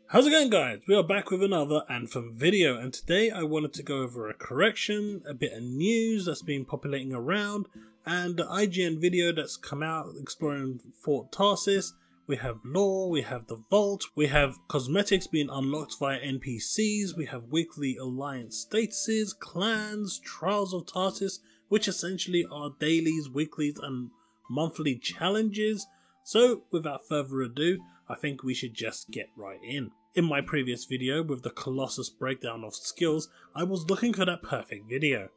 How's it going, guys? We are back with another Anthem video, and today I wanted to go over a correction, a bit of news that's been populating around, and the IGN video that's come out exploring Fort Tarsis. We have lore, we have the vault, we have cosmetics being unlocked via NPCs, we have weekly alliance statuses, clans, trials of Tarsis, which essentially are dailies, weeklies and monthly challenges. So without further ado, I think we should just get right in. In my previous video with the Colossus breakdown of skills, I was looking for that perfect video.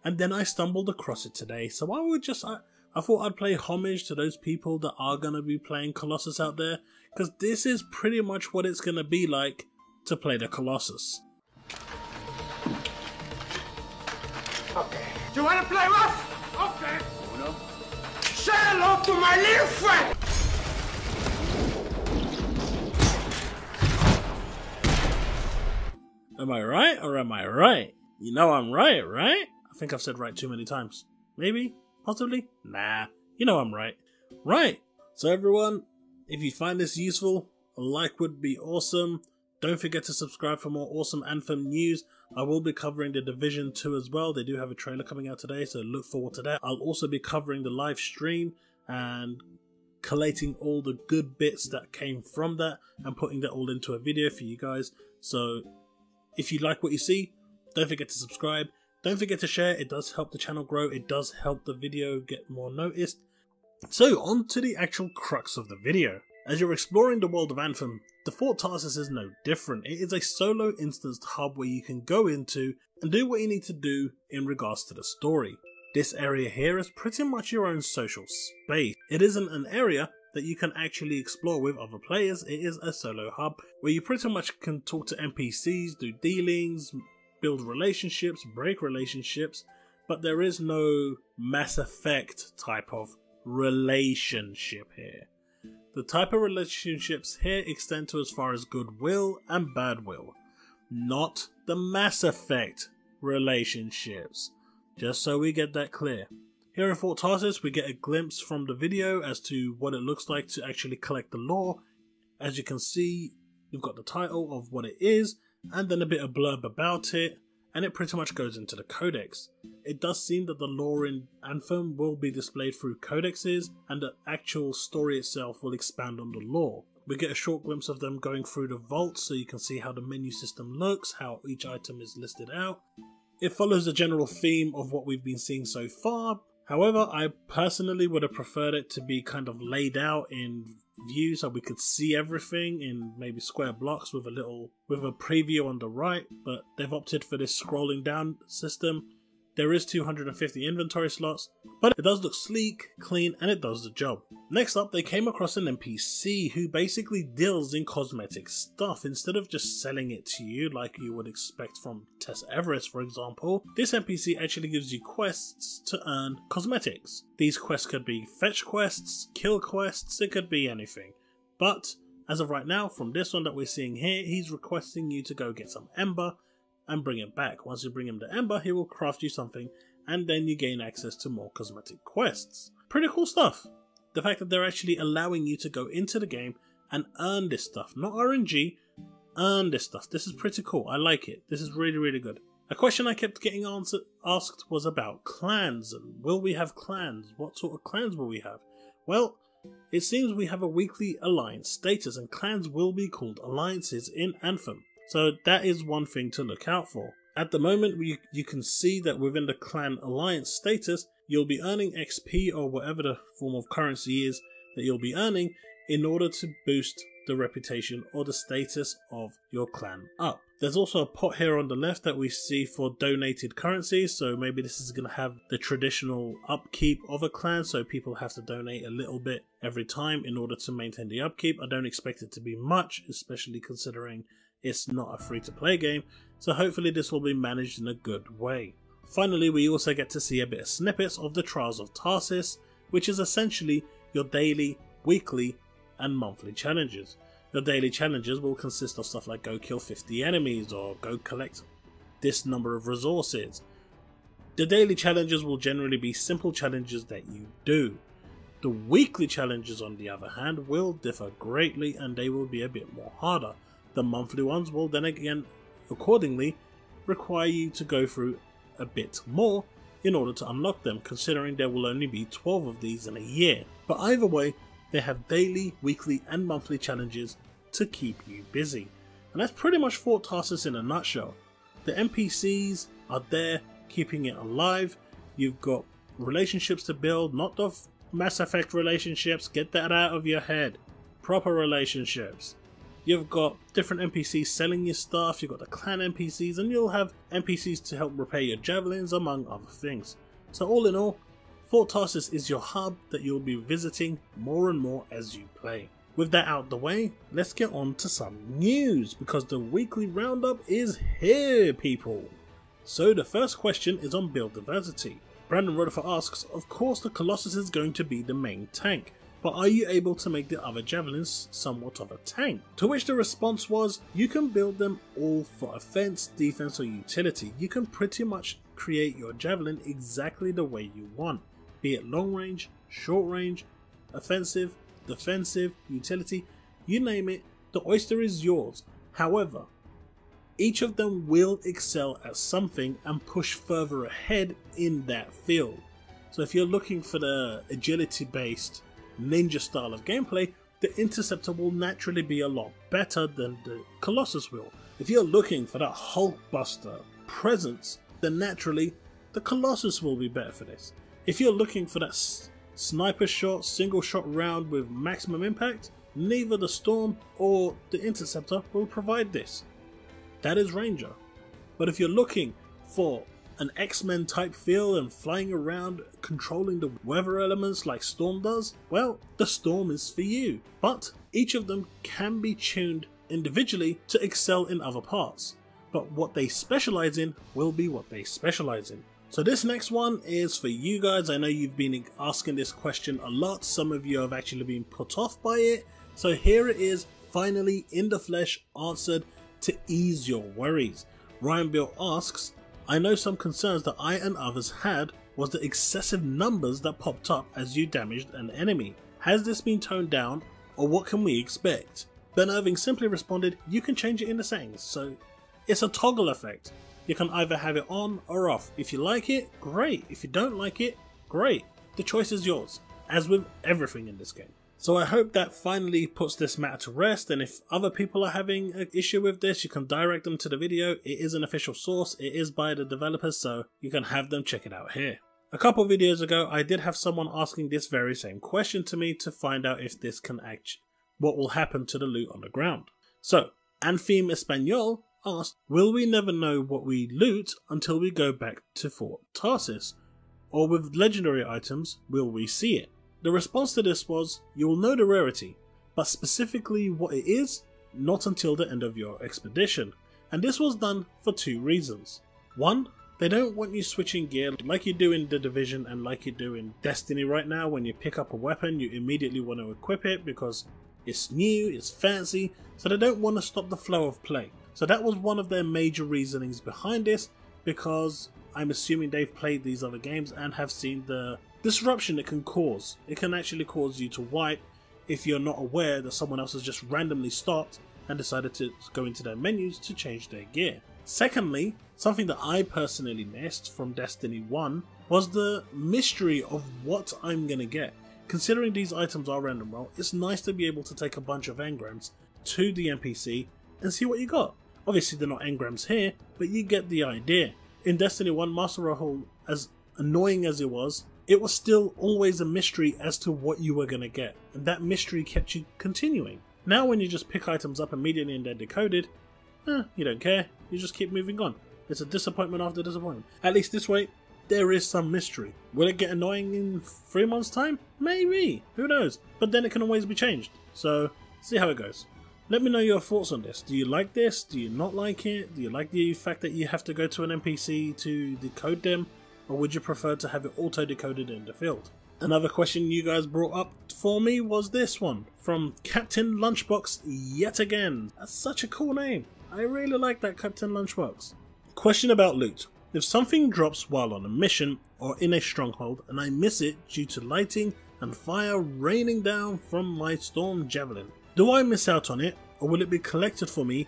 And then I stumbled across it today, so I thought I'd pay homage to those people that are going to be playing Colossus out there, because this is pretty much what it's going to be like to play the Colossus. Okay. Do you want to play rough? Okay. Uno. Say hello to my little friend! Am I right or am I right? You know I'm right, right? I think I've said right too many times. Maybe? Possibly? Nah, you know I'm right. Right, so everyone, if you find this useful, a like would be awesome. Don't forget to subscribe for more awesome Anthem news. I will be covering the Division 2 as well. They do have a trailer coming out today, so look forward to that. I'll also be covering the live stream and collating all the good bits that came from that and putting that all into a video for you guys. So if you like what you see, don't forget to subscribe. Don't forget to share, it does help the channel grow, it does help the video get more noticed. So on to the actual crux of the video. As you're exploring the world of Anthem, the Fort Tarsis is no different. It is a solo instanced hub where you can go into and do what you need to do in regards to the story. This area here is pretty much your own social space. It isn't an area that you can actually explore with other players, it is a solo hub where you pretty much can talk to NPCs, do dealings, build relationships, break relationships, but there is no Mass Effect type of relationship here. The type of relationships here extend to as far as goodwill and badwill, not the Mass Effect relationships, just so we get that clear. Here in Fort Tarsis we get a glimpse from the video as to what it looks like to actually collect the lore. As you can see, you've got the title of what it is, and then a bit of blurb about it, and it pretty much goes into the codex. It does seem that the lore in Anthem will be displayed through codexes, and the actual story itself will expand on the lore. We get a short glimpse of them going through the vault so you can see how the menu system looks, how each item is listed out. It follows the general theme of what we've been seeing so far. However, I personally would have preferred it to be kind of laid out in view so we could see everything in maybe square blocks with a preview on the right, but they've opted for this scrolling down system. There is 250 inventory slots, but it does look sleek, clean, and it does the job. Next up, they came across an NPC who basically deals in cosmetic stuff. Instead of just selling it to you like you would expect from Tess Everest, for example, this NPC actually gives you quests to earn cosmetics. These quests could be fetch quests, kill quests, it could be anything. But as of right now, from this one that we're seeing here, he's requesting you to go get some ember and bring it back. Once you bring him the ember, he will craft you something, and then you gain access to more cosmetic quests. Pretty cool stuff. The fact that they're actually allowing you to go into the game and earn this stuff, not RNG, earn this stuff. This is pretty cool. I like it. This is really, really good. A question I kept getting asked was about clans, and will we have clans? What sort of clans will we have? Well, it seems we have a weekly alliance status, and clans will be called alliances in Anthem. So that is one thing to look out for. At the moment, you can see that within the clan alliance status, you'll be earning XP or whatever the form of currency is that you'll be earning in order to boost the reputation or the status of your clan up. There's also a pot here on the left that we see for donated currency, so maybe this is going to have the traditional upkeep of a clan, so people have to donate a little bit every time in order to maintain the upkeep. I don't expect it to be much, especially considering it's not a free-to-play game, so hopefully this will be managed in a good way. Finally, we also get to see a bit of snippets of the Trials of Tarsis, which is essentially your daily, weekly, and monthly challenges. Your daily challenges will consist of stuff like go kill 50 enemies or go collect this number of resources. The daily challenges will generally be simple challenges that you do. The weekly challenges, on the other hand, will differ greatly and they will be a bit more harder. The monthly ones will then again, accordingly, require you to go through a bit more in order to unlock them, considering there will only be 12 of these in a year. But either way, they have daily, weekly and monthly challenges to keep you busy. And that's pretty much Fort Tarsis in a nutshell. The NPCs are there keeping it alive. You've got relationships to build, not the Mass Effect relationships, get that out of your head. Proper relationships. You've got different NPCs selling you stuff, you've got the clan NPCs, and you'll have NPCs to help repair your javelins, among other things. So all in all, Fort Tarsis is your hub that you'll be visiting more and more as you play. With that out the way, let's get on to some news, because the weekly roundup is here, people. So the first question is on build diversity. Brandon Rutherford asks, of course the Colossus is going to be the main tank, but are you able to make the other javelins somewhat of a tank? To which the response was, you can build them all for offense, defense or utility. You can pretty much create your javelin exactly the way you want, be it long range, short range, offensive, defensive, utility, you name it, the oyster is yours. However, each of them will excel at something and push further ahead in that field. So if you're looking for the agility based ninja style of gameplay, the Interceptor will naturally be a lot better than the Colossus will. If you're looking for that Hulkbuster presence, then naturally the Colossus will be better for this. If you're looking for that sniper shot, single shot round with maximum impact, neither the Storm or the Interceptor will provide this. That is Ranger. But if you're looking for an X-Men type feel and flying around controlling the weather elements like Storm does, well, the Storm is for you. But each of them can be tuned individually to excel in other parts. But what they specialize in will be what they specialize in. So this next one is for you guys. I know you've been asking this question a lot. Some of you have actually been put off by it. So here it is, finally in the flesh, answered to ease your worries. Ryan Bill asks, I know some concerns that I and others had was the excessive numbers that popped up as you damaged an enemy. Has this been toned down, or what can we expect? Ben Irving simply responded, you can change it in the settings, so it's a toggle effect. You can either have it on or off. If you like it, great. If you don't like it, great. The choice is yours, as with everything in this game. So I hope that finally puts this matter to rest, and if other people are having an issue with this, you can direct them to the video. It is an official source, it is by the developers, so you can have them check it out here. A couple videos ago, I did have someone asking this very same question to me to find out if this can what will happen to the loot on the ground. So, ANTHEM Espanol asked, will we never know what we loot until we go back to Fort Tarsis? Or with legendary items, will we see it? The response to this was, you will know the rarity, but specifically what it is, not until the end of your expedition. And this was done for two reasons. One, they don't want you switching gear like you do in The Division and like you do in Destiny right now. When you pick up a weapon, you immediately want to equip it because it's new, it's fancy, so they don't want to stop the flow of play. So that was one of their major reasonings behind this, because I'm assuming they've played these other games and have seen the disruption it can cause. It can actually cause you to wipe if you're not aware that someone else has just randomly stopped and decided to go into their menus to change their gear. Secondly, something that I personally missed from Destiny 1 was the mystery of what I'm gonna get. Considering these items are random roll, it's nice to be able to take a bunch of engrams to the NPC and see what you got. Obviously they're not engrams here, but you get the idea. In Destiny 1, Master Rahul, as annoying as it was still always a mystery as to what you were going to get, and that mystery kept you continuing. Now when you just pick items up immediately and they're decoded, you don't care, you just keep moving on. It's a disappointment after disappointment. At least this way, there is some mystery. Will it get annoying in 3 months' time? Maybe, who knows, but then it can always be changed, so see how it goes. Let me know your thoughts on this. Do you like this? Do you not like it? Do you like the fact that you have to go to an NPC to decode them? Or would you prefer to have it auto-decoded in the field? Another question you guys brought up for me was this one, from Captain Lunchbox yet again. That's such a cool name. I really like that, Captain Lunchbox. Question about loot. If something drops while on a mission or in a stronghold and I miss it due to lighting and fire raining down from my storm javelin. Do I miss out on it, or will it be collected for me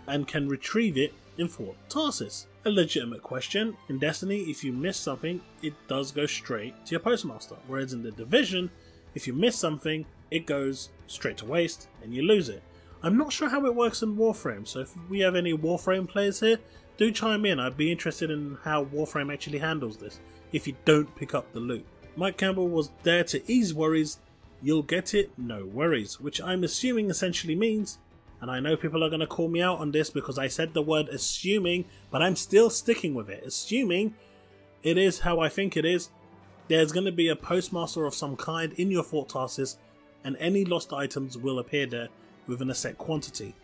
and can retrieve it in Fort Tarsis? A legitimate question. In Destiny, if you miss something, it does go straight to your postmaster, whereas in the Division, if you miss something, it goes straight to waste and you lose it. I'm not sure how it works in Warframe, so if we have any Warframe players here, do chime in. I'd be interested in how Warframe actually handles this if you don't pick up the loot. Mike Campbell was there to ease worries. You'll get it, no worries, which I'm assuming essentially means, and I know people are going to call me out on this because I said the word assuming, but I'm still sticking with it. Assuming it is how I think it is, there's going to be a postmaster of some kind in your Fort Tarsis, and any lost items will appear there within a set quantity.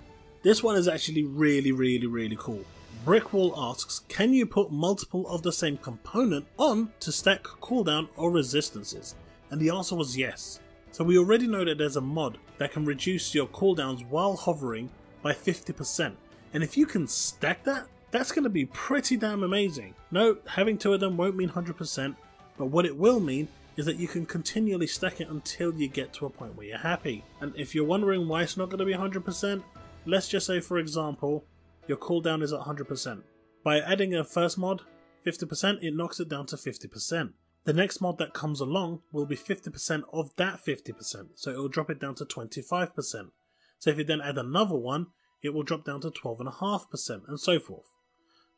This one is actually really cool. Brickwall asks, can you put multiple of the same component on to stack cooldown or resistances? And the answer was yes. So we already know that there's a mod that can reduce your cooldowns while hovering by 50%. And if you can stack that, that's going to be pretty damn amazing. No, having two of them won't mean 100%, but what it will mean is that you can continually stack it until you get to a point where you're happy. And if you're wondering why it's not going to be 100%, let's just say, for example, your cooldown is at 100%. By adding a first mod, 50%, it knocks it down to 50%. The next mod that comes along will be 50% of that 50%, so it will drop it down to 25%. So if you then add another one, it will drop down to 12.5% and so forth.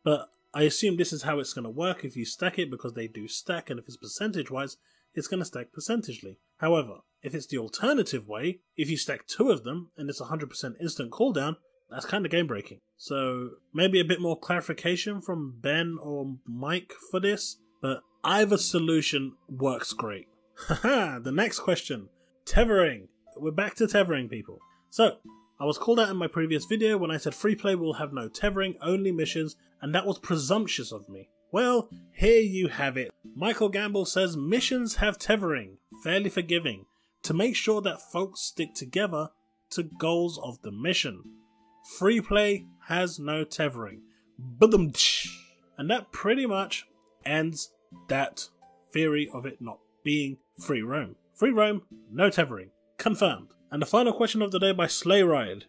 But I assume this is how it's going to work if you stack it, because they do stack, and if it's percentage wise, it's going to stack percentagely. However, if it's the alternative way, if you stack two of them and it's 100% instant cooldown, that's kind of game breaking. So maybe a bit more clarification from Ben or Mike for this, but either solution works great. Haha, the next question. Tethering. We're back to tethering, people. So, I was called out in my previous video when I said free play will have no tethering, only missions, and that was presumptuous of me. Well, here you have it. Michael Gamble says missions have tethering, fairly forgiving, to make sure that folks stick together to goals of the mission. Free play has no tethering. And that pretty much ends that theory of it not being free roam. Free roam, no tethering. Confirmed. And the final question of the day by Sleigh Ride.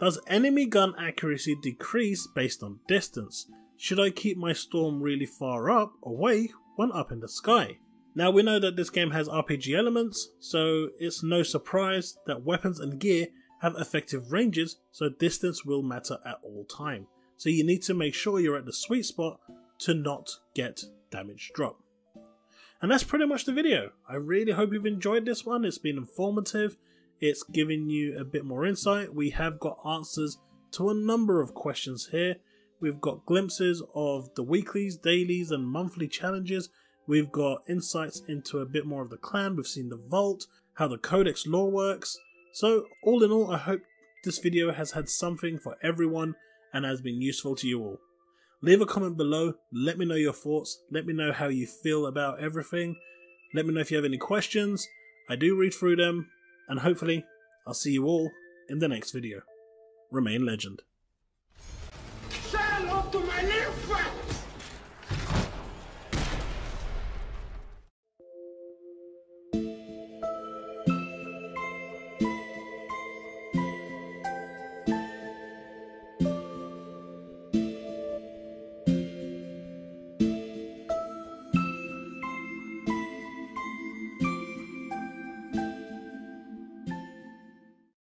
Does enemy gun accuracy decrease based on distance? Should I keep my storm really far up, away, when up in the sky? Now we know that this game has RPG elements, so it's no surprise that weapons and gear have effective ranges, so distance will matter at all time. So you need to make sure you're at the sweet spot to not get damage drop. And that's pretty much the video. I really hope you've enjoyed this one. It's been informative. It's given you a bit more insight. We have got answers to a number of questions here. We've got glimpses of the weeklies, dailies and monthly challenges. We've got insights into a bit more of the clan. We've seen the vault, how the codex lore works. So all in all, I hope this video has had something for everyone and has been useful to you all. Leave a comment below, let me know your thoughts, let me know how you feel about everything, let me know if you have any questions. I do read through them, and hopefully I'll see you all in the next video. Remain legend. Say hello to my little friend!